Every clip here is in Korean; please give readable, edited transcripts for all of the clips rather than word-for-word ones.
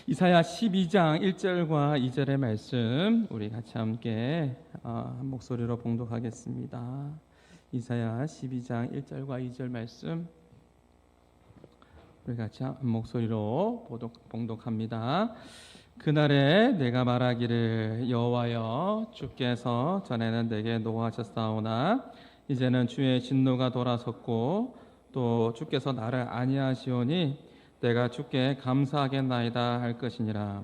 이사야 12장 1절과 2절의 말씀 우리 같이 함께 한 목소리로 봉독하겠습니다. 이사야 12장 1절과 2절 말씀 우리 같이 한 목소리로 봉독합니다. 그날에 내가 말하기를 여호와여 주께서 전에는 내게 노하셨사오나 이제는 주의 진노가 돌아섰고 또 주께서 나를 아니하시오니 내가 주께 감사하겠나이다 할 것이니라.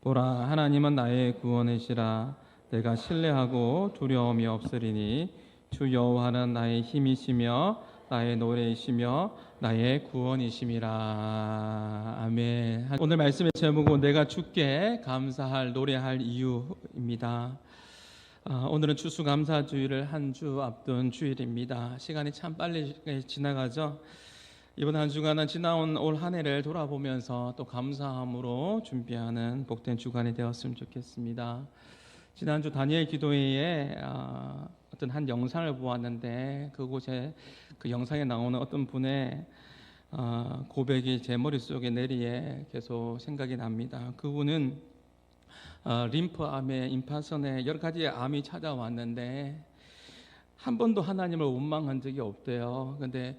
보라, 하나님은 나의 구원이시라. 내가 신뢰하고 두려움이 없으리니 주 여호와는 나의 힘이시며 나의 노래이시며 나의 구원이심이라. 아멘. 오늘 말씀의 제목은 내가 주께 감사할 노래할 이유입니다. 오늘은 추수감사주일을 한 주 앞둔 주일입니다. 시간이 참 빨리 지나가죠. 이번 한 주간은 지나온 올 한 해를 돌아보면서 또 감사함으로 준비하는 복된 주간이 되었으면 좋겠습니다. 지난주 다니엘 기도회에 어떤 한 영상을 보았는데 그곳에 그 영상에 나오는 어떤 분의 고백이 제 머릿속에 내리에 계속 생각이 납니다. 그분은 림프암에 임파선에 여러 가지 암이 찾아왔는데 한 번도 하나님을 원망한 적이 없대요. 근데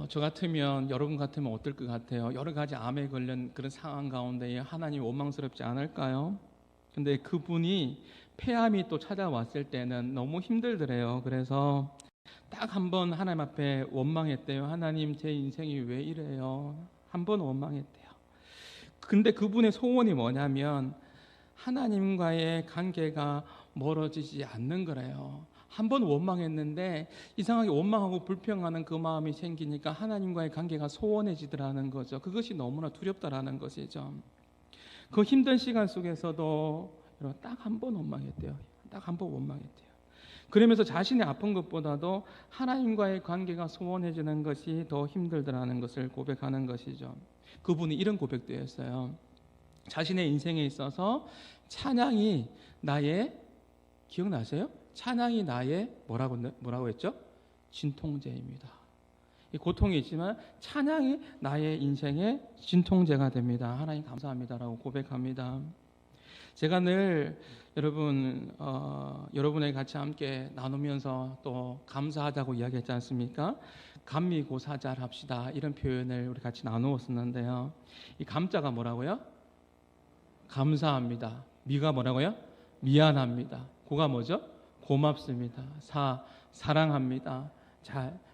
저 같으면, 여러분 같으면 어떨 것 같아요? 여러 가지 암에 걸린 그런 상황 가운데 하나님 원망스럽지 않을까요? 근데 그분이 폐암이 또 찾아왔을 때는 너무 힘들더래요. 그래서 딱 한 번 하나님 앞에 원망했대요. 하나님, 제 인생이 왜 이래요? 한 번 원망했대요. 근데 그분의 소원이 뭐냐면 하나님과의 관계가 멀어지지 않는 거래요. 한 번 원망했는데 이상하게 원망하고 불평하는 그 마음이 생기니까 하나님과의 관계가 소원해지더라는 거죠. 그것이 너무나 두렵다라는 것이죠. 그 힘든 시간 속에서도 딱 한 번 원망했대요. 딱 한 번 원망했대요. 그러면서 자신이 아픈 것보다도 하나님과의 관계가 소원해지는 것이 더 힘들더라는 것을 고백하는 것이죠. 그분이 이런 고백도 했어요. 자신의 인생에 있어서 찬양이 나의, 기억나세요? 찬양이 나의 뭐라고 했죠? 진통제입니다. 고통이 있지만 찬양이 나의 인생의 진통제가 됩니다. 하나님 감사합니다라고 고백합니다. 제가 늘 여러분에게 같이 함께 나누면서 또 감사하자고 이야기했지 않습니까? 감미고사잘합시다 이런 표현을 우리 같이 나누었었는데요. 이 감자가 뭐라고요? 감사합니다. 미가 뭐라고요? 미안합니다. 고가 뭐죠? 고맙습니다. 사랑합니다.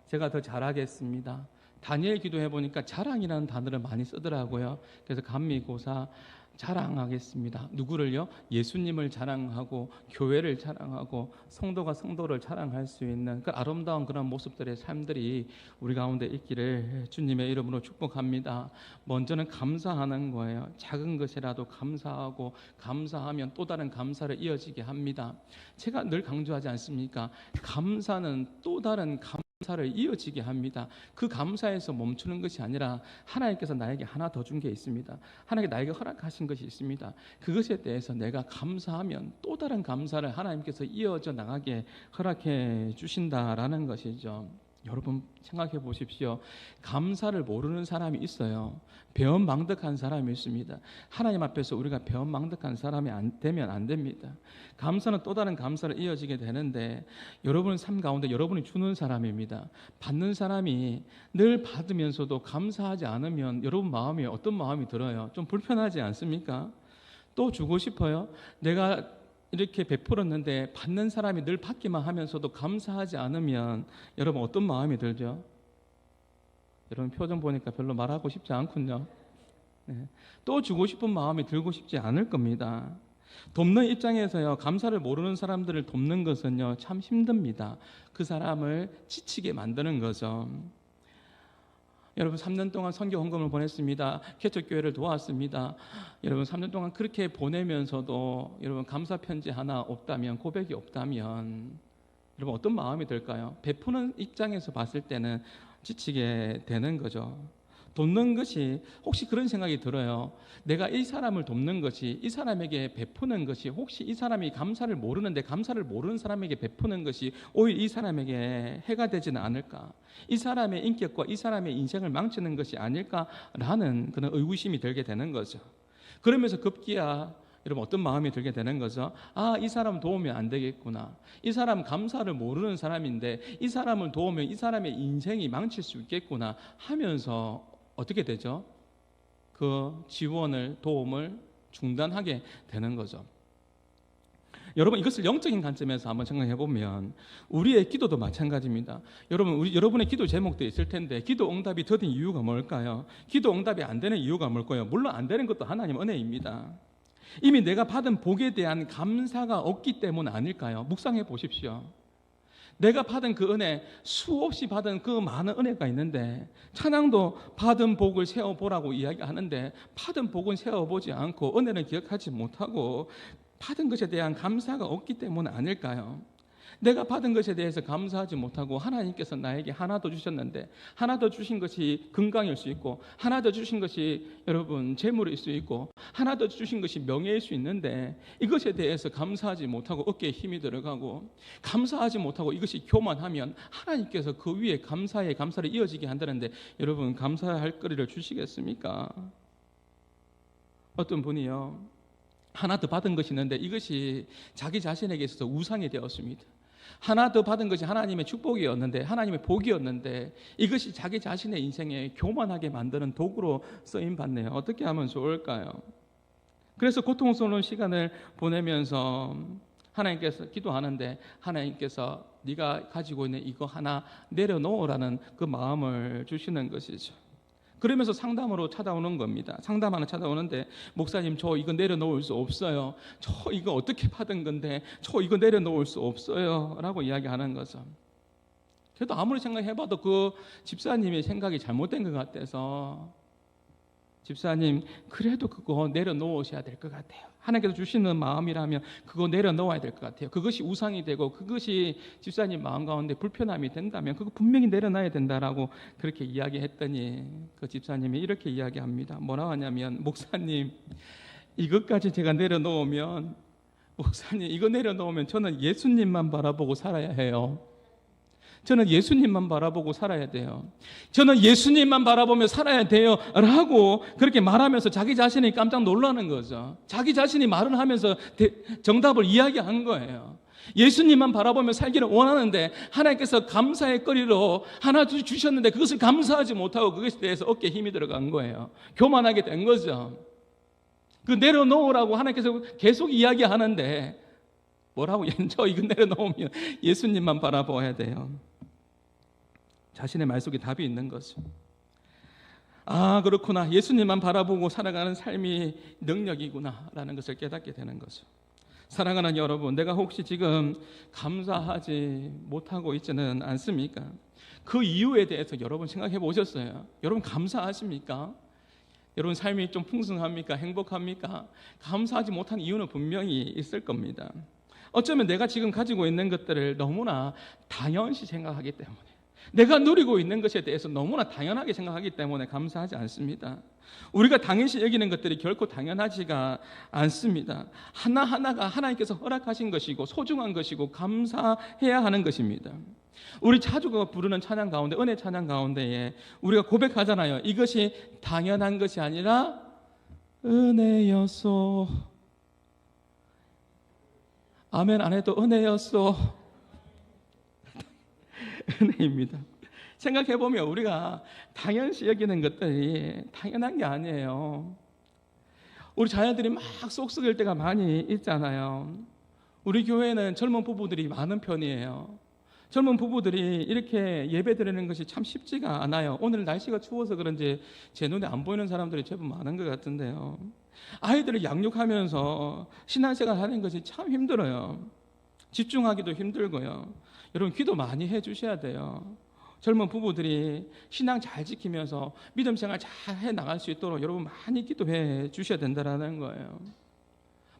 제가 더 잘하겠습니다. 다니엘 기도해 보니까 자랑이라는 단어를 많이 쓰더라고요. 그래서 감미고사 자랑하겠습니다. 누구를요? 예수님을 자랑하고 교회를 자랑하고 성도가 성도를 자랑할 수 있는 그 아름다운 그런 모습들의 삶들이 우리 가운데 있기를 주님의 이름으로 축복합니다. 먼저는 감사하는 거예요. 작은 것이라도 감사하고 감사하면 또 다른 감사를 이어지게 합니다. 제가 늘 강조하지 않습니까? 감사는 또 다른 감사를 이어지게 합니다. 그 감사에서 멈추는 것이 아니라 하나님께서 나에게 하나 더 준 게 있습니다. 하나님께 나에게 허락하신 것이 있습니다. 그것에 대해서 내가 감사하면 또 다른 감사를 하나님께서 이어져 나가게 허락해 주신다라는 것이죠. 여러분 생각해 보십시오. 감사를 모르는 사람이 있어요. 배은망덕한 사람이 있습니다. 하나님 앞에서 우리가 배은망덕한 사람이 되면 안 됩니다. 감사는 또 다른 감사를 이어지게 되는데 여러분의 삶 가운데 여러분이 주는 사람입니다. 받는 사람이 늘 받으면서도 감사하지 않으면 여러분 마음이 어떤 마음이 들어요? 좀 불편하지 않습니까? 또 주고 싶어요. 내가 이렇게 베풀었는데 받는 사람이 늘 받기만 하면서도 감사하지 않으면 여러분 어떤 마음이 들죠? 여러분 표정 보니까 별로 말하고 싶지 않군요. 네. 또 주고 싶은 마음이 들고 싶지 않을 겁니다. 돕는 입장에서요, 감사를 모르는 사람들을 돕는 것은요 참 힘듭니다. 그 사람을 지치게 만드는 거죠. 여러분 3년 동안 선교 헌금을 보냈습니다. 개척교회를 도왔습니다. 여러분 3년 동안 그렇게 보내면서도 여러분 감사 편지 하나 없다면, 고백이 없다면 여러분 어떤 마음이 들까요? 베푸는 입장에서 봤을 때는 지치게 되는 거죠. 돕는 것이, 혹시 그런 생각이 들어요. 내가 이 사람을 돕는 것이, 이 사람에게 베푸는 것이, 혹시 이 사람이 감사를 모르는데 감사를 모르는 사람에게 베푸는 것이 오히려 이 사람에게 해가 되지는 않을까, 이 사람의 인격과 이 사람의 인생을 망치는 것이 아닐까라는 그런 의구심이 들게 되는 거죠. 그러면서 급기야 여러분 어떤 마음이 들게 되는 거죠? 아, 이 사람 도우면 안 되겠구나. 이 사람 감사를 모르는 사람인데 이 사람을 도우면 이 사람의 인생이 망칠 수 있겠구나 하면서 어떻게 되죠? 그 지원을, 도움을 중단하게 되는 거죠. 여러분, 이것을 영적인 관점에서 한번 생각해 보면 우리의 기도도 마찬가지입니다. 여러분, 여러분의 기도 제목도 있을 텐데 기도 응답이 더딘 이유가 뭘까요? 기도 응답이 안 되는 이유가 뭘까요? 물론 안 되는 것도 하나님 은혜입니다. 이미 내가 받은 복에 대한 감사가 없기 때문 아닐까요? 묵상해 보십시오. 내가 받은 그 은혜, 수없이 받은 그 많은 은혜가 있는데 찬양도 받은 복을 세어보라고 이야기하는데 받은 복은 세어보지 않고 은혜는 기억하지 못하고 받은 것에 대한 감사가 없기 때문 아닐까요? 내가 받은 것에 대해서 감사하지 못하고 하나님께서 나에게 하나 더 주셨는데 하나 더 주신 것이 건강일 수 있고 하나 더 주신 것이 여러분 재물일 수 있고 하나 더 주신 것이 명예일 수 있는데 이것에 대해서 감사하지 못하고 어깨에 힘이 들어가고 감사하지 못하고 이것이 교만하면 하나님께서 그 위에 감사의 감사를 이어지게 한다는데 여러분 감사할 거리를 주시겠습니까? 어떤 분이요 하나 더 받은 것이 있는데 이것이 자기 자신에게 있어서 우상이 되었습니다. 하나 더 받은 것이 하나님의 축복이었는데 하나님의 복이었는데 이것이 자기 자신의 인생에 교만하게 만드는 도구로 쓰임받네요. 어떻게 하면 좋을까요? 그래서 고통스러운 시간을 보내면서 하나님께서 기도하는데 하나님께서 네가 가지고 있는 이거 하나 내려놓으라는 그 마음을 주시는 것이죠. 그러면서 상담으로 찾아오는 겁니다. 상담하러 찾아오는데 목사님 저 이거 내려놓을 수 없어요. 저 이거 어떻게 받은 건데 저 이거 내려놓을 수 없어요 라고 이야기하는 거죠. 그래도 아무리 생각해봐도 그 집사님의 생각이 잘못된 것 같아서 집사님 그래도 그거 내려놓으셔야 될 것 같아요. 하나님께서 주시는 마음이라면 그거 내려놓아야 될 것 같아요. 그것이 우상이 되고 그것이 집사님 마음 가운데 불편함이 된다면 그거 분명히 내려놔야 된다라고 그렇게 이야기했더니 그 집사님이 이렇게 이야기합니다. 뭐라고 하냐면 목사님 이것까지 제가 내려놓으면 목사님 이거 내려놓으면 저는 예수님만 바라보고 살아야 해요. 저는 예수님만 바라보고 살아야 돼요. 저는 예수님만 바라보며 살아야 돼요 라고 그렇게 말하면서 자기 자신이 깜짝 놀라는 거죠. 자기 자신이 말을 하면서 정답을 이야기한 거예요. 예수님만 바라보며 살기를 원하는데 하나님께서 감사의 거리로 하나 주셨는데 그것을 감사하지 못하고 그것에 대해서 어깨에 힘이 들어간 거예요. 교만하게 된 거죠. 그 내려놓으라고 하나님께서 계속 이야기하는데 뭐라고 저 이거 내려놓으면 예수님만 바라봐야 돼요. 자신의 말 속에 답이 있는 거죠. 아 그렇구나 예수님만 바라보고 살아가는 삶이 능력이구나 라는 것을 깨닫게 되는 거죠. 사랑하는 여러분, 내가 혹시 지금 감사하지 못하고 있지는 않습니까? 그 이유에 대해서 여러분 생각해 보셨어요? 여러분 감사하십니까? 여러분 삶이 좀 풍성합니까? 행복합니까? 감사하지 못한 이유는 분명히 있을 겁니다. 어쩌면 내가 지금 가지고 있는 것들을 너무나 당연시 생각하기 때문에 내가 누리고 있는 것에 대해서 너무나 당연하게 생각하기 때문에 감사하지 않습니다. 우리가 당연시 여기는 것들이 결코 당연하지가 않습니다. 하나하나가 하나님께서 허락하신 것이고 소중한 것이고 감사해야 하는 것입니다. 우리 자주 부르는 찬양 가운데 은혜 찬양 가운데에 우리가 고백하잖아요. 이것이 당연한 것이 아니라 은혜였소. 아멘 안 해도 은혜였소. 은혜입니다. 생각해보면 우리가 당연시 여기는 것들이 당연한 게 아니에요. 우리 자녀들이 막 쏙쏙일 때가 많이 있잖아요. 우리 교회는 젊은 부부들이 많은 편이에요. 젊은 부부들이 이렇게 예배 드리는 것이 참 쉽지가 않아요. 오늘 날씨가 추워서 그런지 제 눈에 안 보이는 사람들이 제법 많은 것 같은데요. 아이들을 양육하면서 신앙생활 하는 것이 참 힘들어요. 집중하기도 힘들고요. 여러분 기도 많이 해주셔야 돼요. 젊은 부부들이 신앙 잘 지키면서 믿음 생활 잘 해나갈 수 있도록 여러분 많이 기도해 주셔야 된다는 거예요.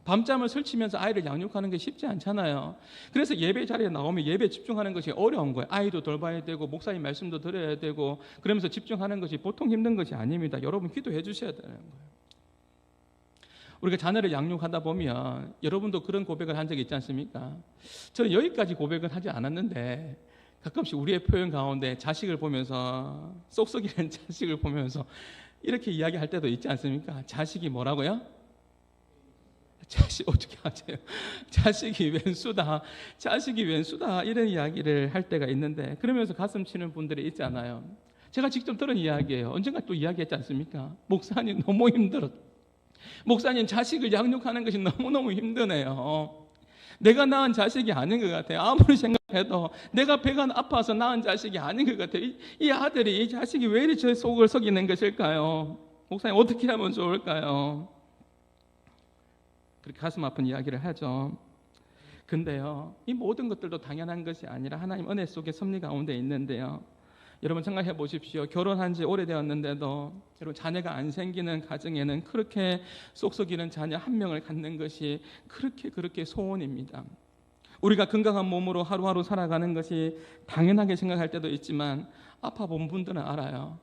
밤잠을 설치면서 아이를 양육하는 게 쉽지 않잖아요. 그래서 예배 자리에 나오면 예배 집중하는 것이 어려운 거예요. 아이도 돌봐야 되고 목사님 말씀도 들어야 되고 그러면서 집중하는 것이 보통 힘든 것이 아닙니다. 여러분 기도해 주셔야 되는 거예요. 우리가 자녀를 양육하다 보면 여러분도 그런 고백을 한 적이 있지 않습니까? 저는 여기까지 고백은 하지 않았는데 가끔씩 우리의 표현 가운데 자식을 보면서 쏙쏙이는 자식을 보면서 이렇게 이야기할 때도 있지 않습니까? 자식이 뭐라고요? 자식 어떻게 하세요? 자식이 왼수다, 자식이 왼수다 이런 이야기를 할 때가 있는데 그러면서 가슴 치는 분들이 있잖아요. 제가 직접 들은 이야기예요. 언젠가 또 이야기했지 않습니까? 목사님 너무 힘들어. 목사님 자식을 양육하는 것이 너무너무 힘드네요. 내가 낳은 자식이 아닌 것 같아요. 아무리 생각해도 내가 배가 아파서 낳은 자식이 아닌 것 같아요. 이 아들이, 이 자식이 왜 이리 저 속을 썩이는 것일까요? 목사님 어떻게 하면 좋을까요? 그렇게 가슴 아픈 이야기를 하죠. 근데요, 이 모든 것들도 당연한 것이 아니라 하나님 은혜 속에 섭리 가운데 있는데요. 여러분 생각해 보십시오. 결혼한 지 오래되었는데도 여러분 자녀가 안 생기는 가정에는 그렇게 쏙쏙이는 자녀 한 명을 갖는 것이 그렇게 소원입니다. 우리가 건강한 몸으로 하루하루 살아가는 것이 당연하게 생각할 때도 있지만 아파본 분들은 알아요.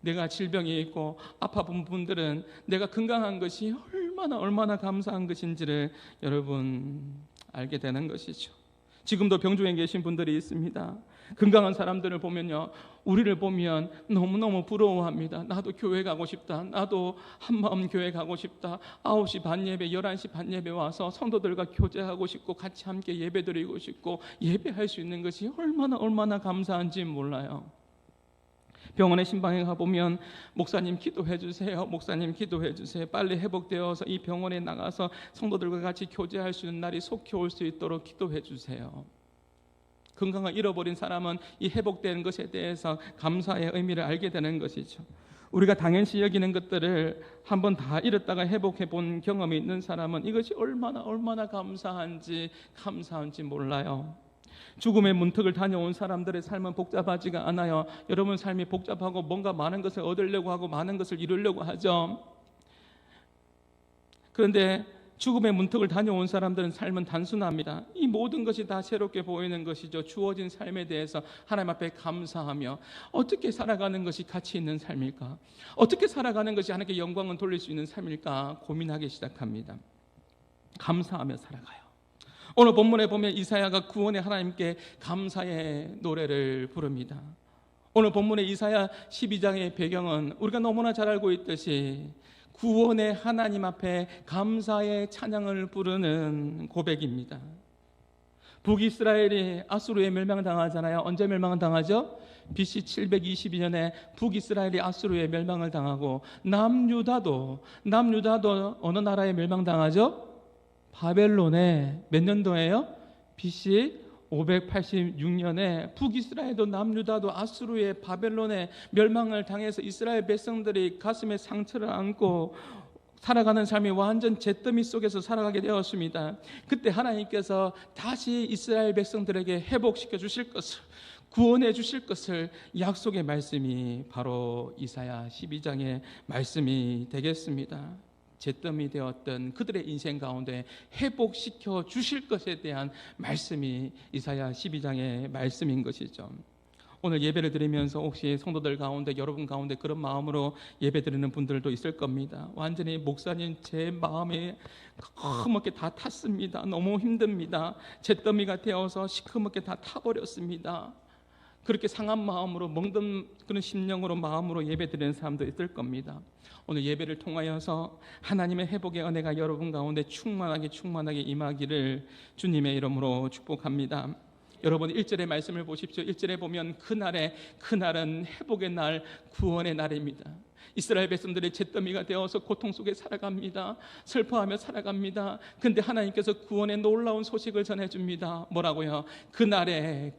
내가 질병이 있고 아파본 분들은 내가 건강한 것이 얼마나 감사한 것인지를 여러분 알게 되는 것이죠. 지금도 병중에 계신 분들이 있습니다. 건강한 사람들을 보면요, 우리를 보면 너무너무 부러워합니다. 나도 교회 가고 싶다. 나도 한마음 교회 가고 싶다. 9시 반 예배, 11시 반 예배 와서 성도들과 교제하고 싶고 같이 함께 예배 드리고 싶고 예배할 수 있는 것이 얼마나 감사한지 몰라요. 병원에 신방에 가보면 목사님 기도해 주세요. 목사님 기도해 주세요. 빨리 회복되어서 이 병원에 나가서 성도들과 같이 교제할 수 있는 날이 속히 올 수 있도록 기도해 주세요. 건강을 잃어버린 사람은 이 회복되는 것에 대해서 감사의 의미를 알게 되는 것이죠. 우리가 당연시 여기는 것들을 한번 다 잃었다가 회복해 본 경험이 있는 사람은 이것이 얼마나 감사한지 몰라요. 죽음의 문턱을 다녀온 사람들의 삶은 복잡하지가 않아요. 여러분 삶이 복잡하고 뭔가 많은 것을 얻으려고 하고 많은 것을 이루려고 하죠. 그런데 죽음의 문턱을 다녀온 사람들은 삶은 단순합니다. 이 모든 것이 다 새롭게 보이는 것이죠. 주어진 삶에 대해서 하나님 앞에 감사하며 어떻게 살아가는 것이 가치 있는 삶일까? 어떻게 살아가는 것이 하나님께 영광을 돌릴 수 있는 삶일까? 고민하기 시작합니다. 감사하며 살아가요. 오늘 본문에 보면 이사야가 구원의 하나님께 감사의 노래를 부릅니다. 오늘 본문의 이사야 12장의 배경은 우리가 너무나 잘 알고 있듯이 구원의 하나님 앞에 감사의 찬양을 부르는 고백입니다. 북이스라엘이 아수르에 멸망당하잖아요. 언제 멸망당하죠? BC 722년에 북이스라엘이 아수르에 멸망을 당하고 남유다도 어느 나라에 멸망당하죠? 바벨론에 몇 년도예요? BC 586년에 북이스라엘도 남유다도 아수르의 바벨론에 멸망을 당해서 이스라엘 백성들이 가슴에 상처를 안고 살아가는 삶이 완전 잿더미 속에서 살아가게 되었습니다. 그때 하나님께서 다시 이스라엘 백성들에게 회복시켜 주실 것을, 구원해 주실 것을 약속의 말씀이 바로 이사야 12장의 말씀이 되겠습니다. 잿더미 되었던 그들의 인생 가운데 회복시켜 주실 것에 대한 말씀이 이사야 12장의 말씀인 것이죠. 오늘 예배를 드리면서 혹시 성도들 가운데 여러분 가운데 그런 마음으로 예배 드리는 분들도 있을 겁니다. 완전히 목사님 제 마음에 시커멓게 다 탔습니다. 너무 힘듭니다. 잿더미가 되어서 시커멓게 다 타버렸습니다. 그렇게 상한 마음으로 멍든 그런 심령으로 마음으로 예배 드리는 사람도 있을 겁니다. 오늘 예배를 통하여서 하나님의 회복의 은혜가 여러분 가운데 충만하게 임하기를 주님의 이름으로 축복합니다. 여러분 1절의 말씀을 보십시오. 1절에 보면 그날은 회복의 날, 구원의 날입니다. 이스라엘 백성들의 잿더미가 되어서 고통 속에 살아갑니다. 슬퍼하며 살아갑니다. 근데 하나님께서 구원의 놀라운 소식을 전해줍니다. 뭐라고요? 그날에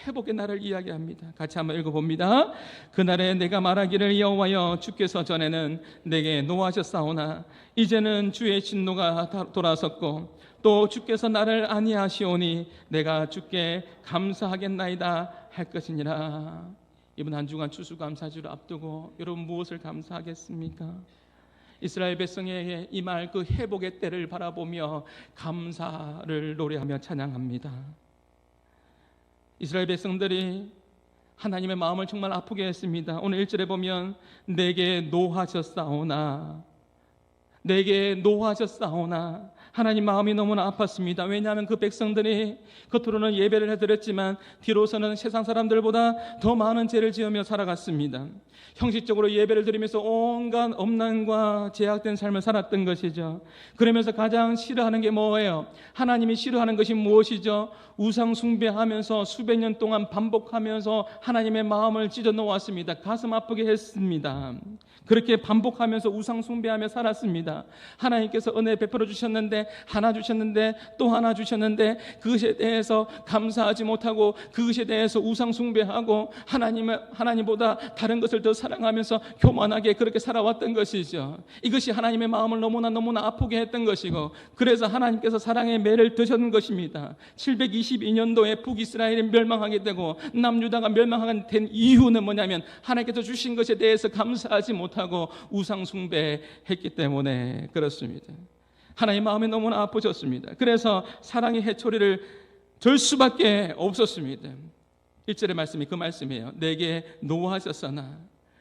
회복의 날을 이야기합니다. 같이 한번 읽어봅니다. 그날에 내가 말하기를 여호와여 주께서 전에는 내게 노하셨사오나 이제는 주의 진노가 돌아섰고 또 주께서 나를 아니하시오니 내가 주께 감사하겠나이다 할 것이니라. 이번 한 주간 추수감사주를 앞두고 여러분 무엇을 감사하겠습니까? 이스라엘 백성에게 임할 그 회복의 때를 바라보며 감사를 노래하며 찬양합니다. 이스라엘 백성들이 하나님의 마음을 정말 아프게 했습니다. 오늘 1절에 보면 내게 노하셨사오나 하나님 마음이 너무나 아팠습니다. 왜냐하면 그 백성들이 겉으로는 예배를 해드렸지만 뒤로서는 세상 사람들보다 더 많은 죄를 지으며 살아갔습니다. 형식적으로 예배를 드리면서 온갖 엄난과 제약된 삶을 살았던 것이죠. 그러면서 가장 싫어하는 게 뭐예요? 하나님이 싫어하는 것이 무엇이죠? 우상 숭배하면서 수백 년 동안 반복하면서 하나님의 마음을 찢어 놓았습니다. 가슴 아프게 했습니다. 그렇게 반복하면서 우상 숭배하며 살았습니다. 하나님께서 은혜 베풀어 주셨는데, 하나 주셨는데 또 하나 주셨는데 그것에 대해서 감사하지 못하고 그것에 대해서 우상 숭배하고 하나님보다 다른 것을 더 사랑하면서 교만하게 그렇게 살아왔던 것이죠. 이것이 하나님의 마음을 너무나 아프게 했던 것이고, 그래서 하나님께서 사랑의 매를 드셨는 것입니다. 722년도에 북이스라엘이 멸망하게 되고 남유다가 멸망하게 된 이유는 뭐냐면 하나님께서 주신 것에 대해서 감사하지 못하고 우상 숭배했기 때문에 그렇습니다. 하나님 마음이 너무나 아프셨습니다. 그래서 사랑의 해초리를 절 수밖에 없었습니다. 1절의 말씀이 그 말씀이에요. 내게 노하셨으나,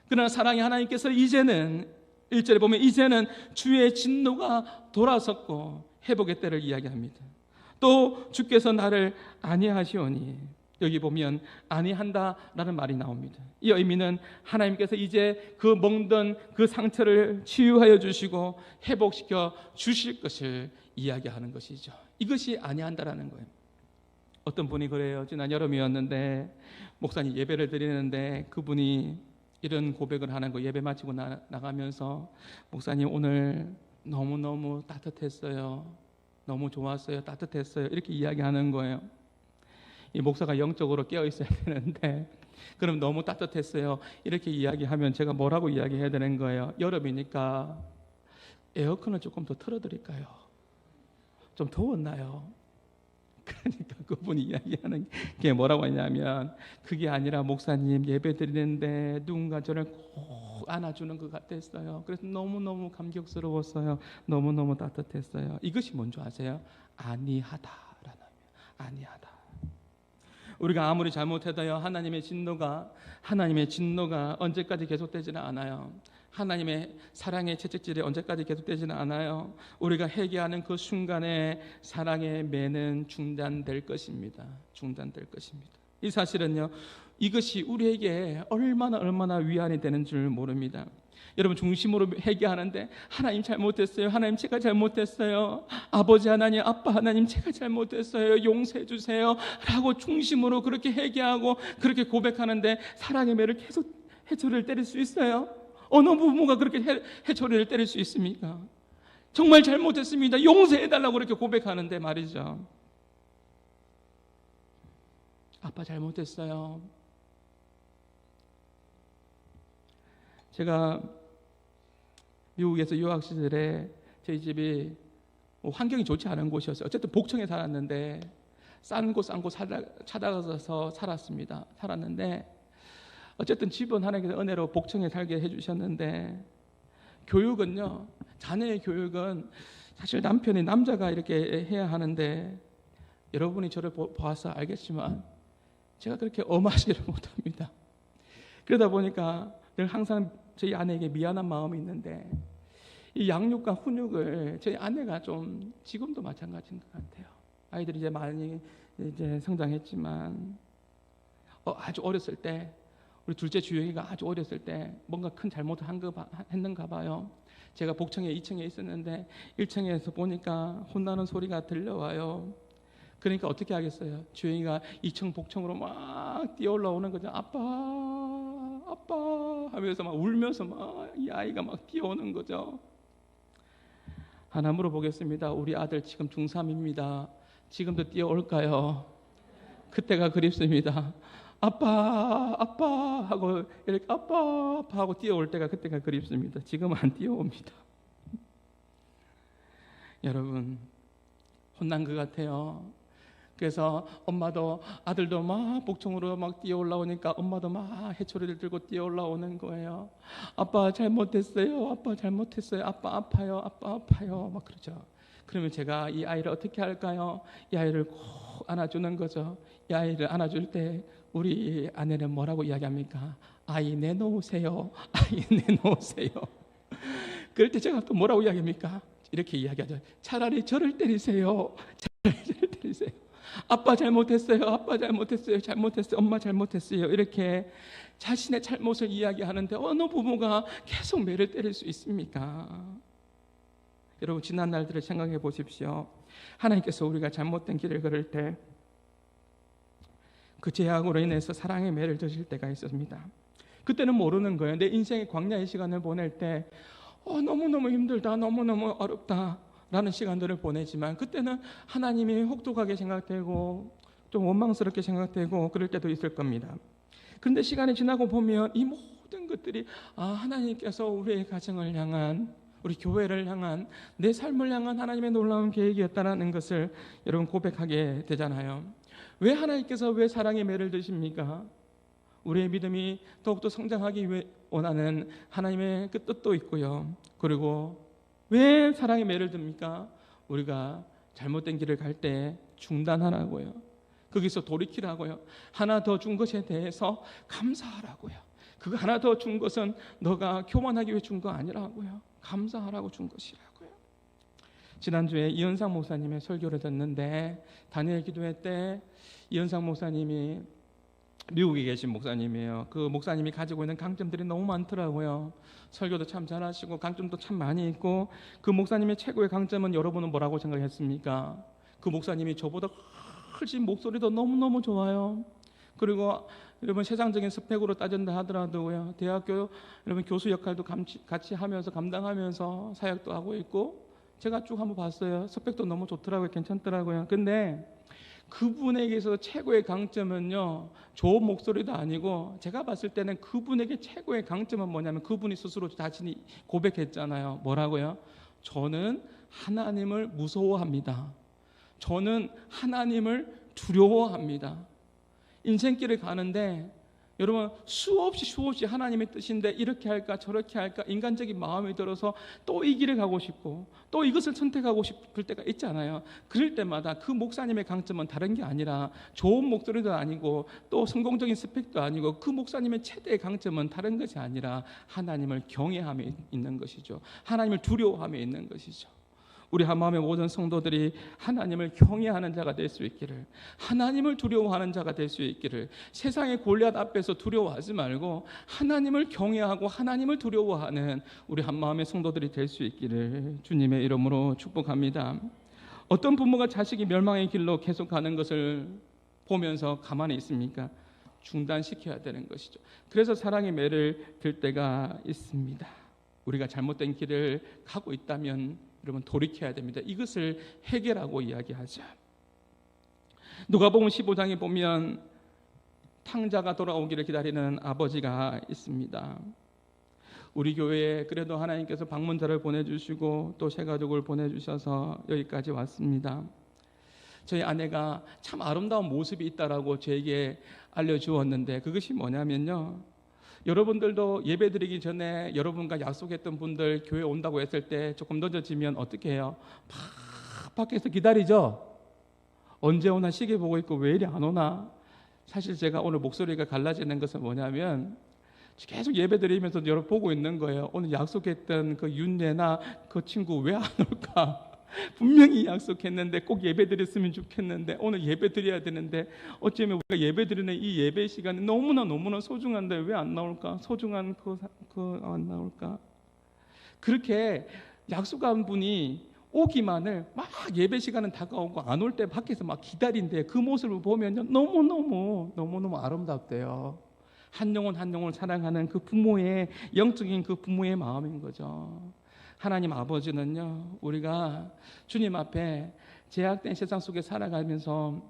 그러나 사랑의 하나님께서 이제는 1절에 보면 이제는 주의 진노가 돌아섰고 회복의 때를 이야기합니다. 또 주께서 나를 아니하시오니, 여기 보면 아니한다라는 말이 나옵니다. 이 의미는 하나님께서 이제 그 멍든 그 상처를 치유하여 주시고 회복시켜 주실 것을 이야기하는 것이죠. 이것이 아니한다라는 거예요. 어떤 분이 그래요. 지난 여름이었는데 목사님 예배를 드리는데 그분이 이런 고백을 하는 거, 예배 마치고 나가면서 목사님 오늘 너무너무 따뜻했어요. 너무 좋았어요. 따뜻했어요. 이렇게 이야기하는 거예요. 이 목사가 영적으로 깨어 있어야 되는데 그럼 너무 따뜻했어요. 이렇게 이야기하면 제가 뭐라고 이야기해야 되는 거예요? 여름이니까 에어컨을 조금 더 틀어드릴까요? 좀 더웠나요? 그러니까 그분이 이야기하는 게 뭐라고 하냐면, 그게 아니라 목사님 예배 드리는데 누군가 저를 꼭 안아주는 것 같았어요. 그래서 너무너무 감격스러웠어요. 너무너무 따뜻했어요. 이것이 뭔지 아세요? 아니하다라는 거예요. 아니하다. 우리가 아무리 잘못해도요, 하나님의 진노가 언제까지 계속되지는 않아요. 하나님의 사랑의 채찍질이 언제까지 계속되지는 않아요. 우리가 회개하는 그 순간에 사랑의 매는 중단될 것입니다. 중단될 것입니다. 이 사실은요, 이것이 우리에게 얼마나 위안이 되는 줄 모릅니다. 여러분, 중심으로 회개하는데 하나님 잘못했어요. 하나님 제가 잘못했어요. 아버지 하나님, 아빠 하나님 제가 잘못했어요. 용서해 주세요. 라고 중심으로 그렇게 회개하고 그렇게 고백하는데 사랑의 매를 계속 해초리를 때릴 수 있어요? 어느 부모가 그렇게 해초리를 때릴 수 있습니까? 정말 잘못했습니다. 용서해달라고 그렇게 고백하는데 말이죠. 아빠 잘못했어요. 제가 미국에서 유학 시절에 저희 집이 환경이 좋지 않은 곳이었어요. 어쨌든 복층에 살았는데 싼 곳 찾아가서 살았는데 어쨌든 집은 하나님께서 은혜로 복층에 살게 해주셨는데, 교육은요, 자녀의 교육은 사실 남자가 이렇게 해야 하는데, 여러분이 저를 봐서 알겠지만 제가 그렇게 엄하지를 못합니다. 그러다 보니까 늘 항상 저희 아내에게 미안한 마음이 있는데, 이 양육과 훈육을 저희 아내가 좀, 지금도 마찬가지인 것 같아요. 아이들이 이제 많이 성장했지만 아주 어렸을 때, 우리 둘째 주영이가 아주 어렸을 때 뭔가 큰 잘못을 했는가 봐요. 제가 복층에 2층에 있었는데 1층에서 보니까 혼나는 소리가 들려와요. 그러니까 어떻게 하겠어요? 주영이가 2층 복층으로 막 뛰어 올라오는 거죠. 아빠 하면서 막 울면서 막 이 아이가 막 뛰어오는 거죠. 하나 물어보겠습니다. 우리 아들 지금 중3입니다. 지금도 뛰어올까요? 그때가 그립습니다. 아빠 하고 이렇게 아빠 하고 뛰어올 때가 그때가 그립습니다. 지금은 안 뛰어옵니다. 여러분, 혼난 것 같아요. 그래서 엄마도 아들도 막 복층으로 막 뛰어 올라오니까 엄마도 막 해초리를 들고 뛰어 올라오는 거예요. 아빠 잘못했어요. 아빠 아파요. 막 그러죠. 그러면 제가 이 아이를 어떻게 할까요? 이 아이를 꼭 안아주는 거죠. 이 아이를 안아줄 때 우리 아내는 뭐라고 이야기합니까? 아이 내놓으세요. 그럴 때 제가 또 뭐라고 이야기합니까? 이렇게 이야기하죠. 차라리 저를 때리세요. 차라리 저를 때리세요. 아빠 잘못했어요. 아빠 잘못했어요. 잘못했어요. 엄마 잘못했어요. 이렇게 자신의 잘못을 이야기하는데 어느 부모가 계속 매를 때릴 수 있습니까? 여러분, 지난 날들을 생각해 보십시오. 하나님께서 우리가 잘못된 길을 걸을 때 그 죄악으로 인해서 사랑의 매를 드실 때가 있습니다. 그때는 모르는 거예요. 내 인생의 광야의 시간을 보낼 때 너무너무 힘들다, 너무너무 어렵다 라는 시간들을 보내지만, 그때는 하나님이 혹독하게 생각되고 좀 원망스럽게 생각되고 그럴 때도 있을 겁니다. 그런데 시간이 지나고 보면 이 모든 것들이 하나님께서 우리의 가정을 향한, 우리 교회를 향한, 내 삶을 향한 하나님의 놀라운 계획이었다는 것을 여러분 고백하게 되잖아요. 왜 하나님께서 왜 사랑의 매를 드십니까? 우리의 믿음이 더욱더 성장하기 위해 원하는 하나님의 그 뜻도 있고요. 그리고 왜 사랑의 매를 듭니까? 우리가 잘못된 길을 갈 때 중단하라고요. 거기서 돌이키라고요. 하나 더 준 것에 대해서 감사하라고요. 그거 하나 더 준 것은 너가 교만하기 위해 준 거 아니라고요. 감사하라고 준 것이라고요. 지난주에 이현상 목사님의 설교를 듣는데, 다니엘 기도회 때 이현상 목사님이 미국에 계신 목사님이에요. 그 목사님이 가지고 있는 강점들이 너무 많더라고요. 설교도 참 잘하시고 강점도 참 많이 있고, 그 목사님의 최고의 강점은 여러분은 뭐라고 생각했습니까? 그 목사님이 저보다 훨씬 목소리도 너무너무 좋아요. 그리고 여러분, 세상적인 스펙으로 따진다 하더라도요, 대학교 여러분 교수 역할도 같이 하면서 감당하면서 사역도 하고 있고, 제가 쭉 한번 봤어요. 스펙도 너무 좋더라고요. 괜찮더라고요. 근데 그분에게서 최고의 강점은요, 좋은 목소리도 아니고, 제가 봤을 때는 그분에게 최고의 강점은 뭐냐면, 그분이 스스로 자신이 고백했잖아요. 뭐라고요? 저는 하나님을 무서워합니다. 저는 하나님을 두려워합니다. 인생길을 가는데 여러분, 수없이 하나님의 뜻인데 이렇게 할까 저렇게 할까 인간적인 마음이 들어서 또 이 길을 가고 싶고 또 이것을 선택하고 싶을 때가 있잖아요. 그럴 때마다 그 목사님의 강점은 다른 게 아니라, 좋은 목소리도 아니고 또 성공적인 스펙도 아니고, 그 목사님의 최대의 강점은 다른 것이 아니라 하나님을 경외함에 있는 것이죠. 하나님을 두려워함에 있는 것이죠. 우리 한마음의 모든 성도들이 하나님을 경외하는 자가 될 수 있기를, 하나님을 두려워하는 자가 될 수 있기를, 세상의 골리앗 앞에서 두려워하지 말고 하나님을 경외하고 하나님을 두려워하는 우리 한마음의 성도들이 될 수 있기를 주님의 이름으로 축복합니다. 어떤 부모가 자식이 멸망의 길로 계속 가는 것을 보면서 가만히 있습니까? 중단시켜야 되는 것이죠. 그래서 사랑의 매를 들 때가 있습니다. 우리가 잘못된 길을 가고 있다면 여러분, 돌이켜야 됩니다. 이것을 해결하고 이야기하죠. 누가복음 15장에 보면 탕자가 돌아오기를 기다리는 아버지가 있습니다. 우리 교회에 그래도 하나님께서 방문자를 보내주시고 또 새 가족을 보내주셔서 여기까지 왔습니다. 저희 아내가 참 아름다운 모습이 있다라고 저에게 알려주었는데, 그것이 뭐냐면요, 여러분들도 예배드리기 전에 여러분과 약속했던 분들 교회 온다고 했을 때 조금 늦어지면 어떻게 해요? 막 밖에서 기다리죠? 언제 오나 시계 보고 있고 왜 이리 안 오나? 사실 제가 오늘 목소리가 갈라지는 것은 뭐냐면, 계속 예배드리면서 여러분 보고 있는 거예요. 오늘 약속했던 그 윤예나 그 친구 왜 안 올까? 분명히 약속했는데 꼭 예배드렸으면 좋겠는데, 오늘 예배드려야 되는데 어쩌면 우리가 예배드리는 이 예배 시간이 너무나 소중한데 왜 안 나올까? 소중한 안 나올까? 그렇게 약속한 분이 오기만을 막 예배 시간은 다가오고 안 올 때 밖에서 막 기다린대. 그 모습을 보면 너무너무 아름답대요. 한 영혼 한 영혼을 사랑하는 그 부모의 영적인 그 부모의 마음인 거죠. 하나님 아버지는요, 우리가 주님 앞에 제약된 세상 속에 살아가면서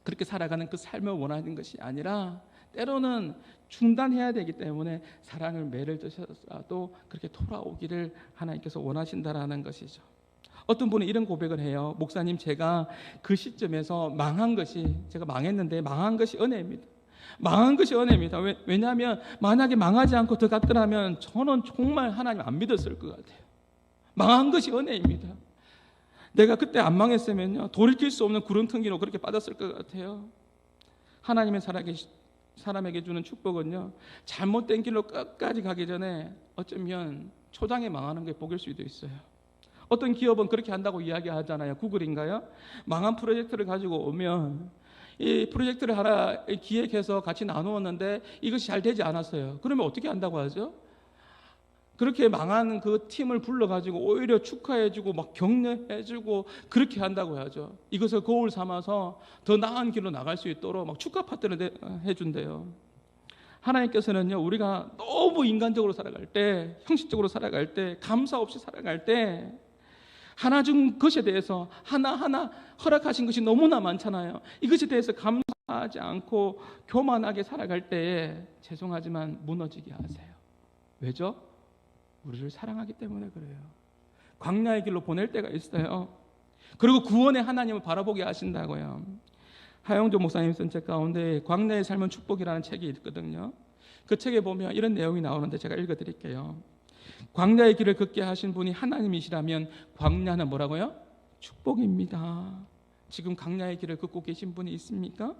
그렇게 살아가는 그 삶을 원하는 것이 아니라, 때로는 중단해야 되기 때문에 사랑을 매를 드셔서라도 그렇게 돌아오기를 하나님께서 원하신다라는 것이죠. 어떤 분은 이런 고백을 해요. 목사님, 제가 그 시점에서 제가 망했는데 망한 것이 은혜입니다. 망한 것이 은혜입니다. 왜냐하면 만약에 망하지 않고 더 갔더라면 저는 정말 하나님 안 믿었을 것 같아요. 망한 것이 은혜입니다. 내가 그때 안 망했으면요, 돌이킬 수 없는 구렁텅이로 그렇게 빠졌을 것 같아요. 하나님의 사람에게 주는 축복은요, 잘못된 길로 끝까지 가기 전에 어쩌면 초장에 망하는 게 복일 수도 있어요. 어떤 기업은 그렇게 한다고 이야기하잖아요. 구글인가요? 망한 프로젝트를 가지고 오면 이 프로젝트를 하나 기획해서 같이 나누었는데 이것이 잘 되지 않았어요. 그러면 어떻게 한다고 하죠? 그렇게 망한 그 팀을 불러가지고 오히려 축하해주고 막 격려해주고 그렇게 한다고 하죠. 이것을 거울 삼아서 더 나은 길로 나갈 수 있도록 막 축하 파티를 해준대요. 하나님께서는요, 우리가 너무 인간적으로 살아갈 때, 형식적으로 살아갈 때, 감사 없이 살아갈 때 하나 준 것에 대해서 하나하나 허락하신 것이 너무나 많잖아요. 이것에 대해서 감사하지 않고 교만하게 살아갈 때에 죄송하지만 무너지게 하세요. 왜죠? 우리를 사랑하기 때문에 그래요. 광야의 길로 보낼 때가 있어요. 그리고 구원의 하나님을 바라보게 하신다고요. 하영조 목사님 쓴 책 가운데 광야의 삶은 축복이라는 책이 있거든요. 그 책에 보면 이런 내용이 나오는데 제가 읽어드릴게요. 광야의 길을 걷게 하신 분이 하나님이시라면 광야는 뭐라고요? 축복입니다. 지금 광야의 길을 걷고 계신 분이 있습니까?